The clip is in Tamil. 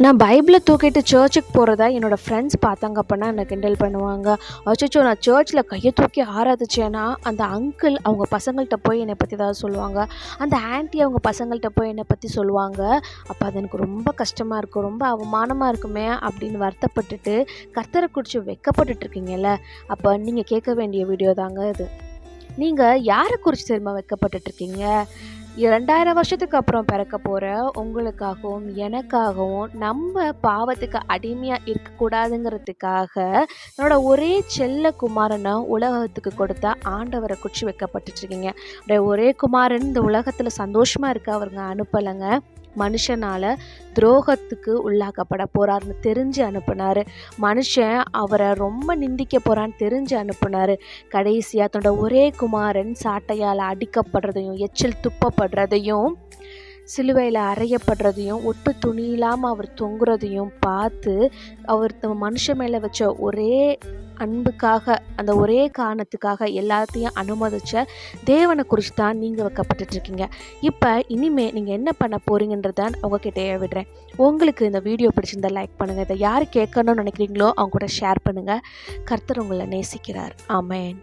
நான் பைபிளை தூக்கிட்டு சர்ச்சுக்கு போகிறதா என்னோடய ஃப்ரெண்ட்ஸ் பார்த்தாங்க அப்படின்னா என்னை கிண்டல் பண்ணுவாங்க. அச்சச்சோ, நான் சர்ச்சில் கையை தூக்கி ஆராதிச்சேன்னா அந்த அங்கிள் அவங்க பசங்கள்கிட்ட போய் என்னை பற்றி ஏதாவது சொல்லுவாங்க, அந்த ஆன்ட்டி அவங்க பசங்கள்கிட்ட போய் என்னை பற்றி சொல்லுவாங்க. அப்போ அது எனக்கு ரொம்ப கஷ்டமாக இருக்கும், ரொம்ப அவமானமாக இருக்குமே அப்படின்னு வருத்தப்பட்டுட்டு கர்த்தரை குறித்து வெட்கப்பட்டுட்டு இருக்கீங்கல்ல, அப்போ நீங்கள் கேட்க வேண்டிய வீடியோ தாங்க இது. நீங்கள் யாரை குறித்து தெரியுமா வெட்கப்பட்டுட்ருக்கீங்க? 2000 வருஷத்துக்கு அப்புறம் பிறக்க போகிற உங்களுக்காகவும் எனக்காகவும் நம்ம பாவத்துக்கு அடிமையாக இருக்கக்கூடாதுங்கிறதுக்காக என்னோட ஒரே செல்ல குமாரனை உலகத்துக்கு கொடுத்த ஆண்டவரை குறித்து வைக்கப்பட்டுட்ருக்கீங்க. அப்படியே ஒரே குமாரன் இந்த உலகத்தில் சந்தோஷமாக இருக்க அவருங்க அனுப்பலைங்க, மனுஷனால் துரோகத்துக்கு உள்ளாக்கப்பட போகிறாருன்னு தெரிஞ்சு அனுப்புனார். மனுஷன் அவரை ரொம்ப நிந்திக்க போகிறான்னு தெரிஞ்சு அனுப்புனார். கடைசியாக தன்னோட ஒரே குமாரன் சாட்டையால் அடிக்கப்படுறதையும் எச்சில் துப்பப்படுறதையும் சிலுவையில் அறையப்படுறதையும் ஒட்டு துணி இல்லாமல் அவர் தொங்குறதையும் பார்த்து அவர் மனுஷன் மேலே வச்ச ஒரே அன்புக்காக, அந்த ஒரே காரணத்துக்காக எல்லாத்தையும் அனுமதிச்ச தேவனை குறித்து தான் நீங்கள் வைக்கப்பட்டுட்ருக்கீங்க. இப்போ இனிமேல் நீங்கள் என்ன பண்ண போகிறீங்கன்றதான் உங்ககிட்டயே விடுறேன். உங்களுக்கு இந்த வீடியோ பிடிச்சிருந்தா லைக் பண்ணுங்கள். இதை யார் கேட்கணும்னு நினைக்கிறீங்களோ அவங்க கூட ஷேர் பண்ணுங்கள். கர்த்தர் உங்களை நேசிக்கிறார். ஆமென்.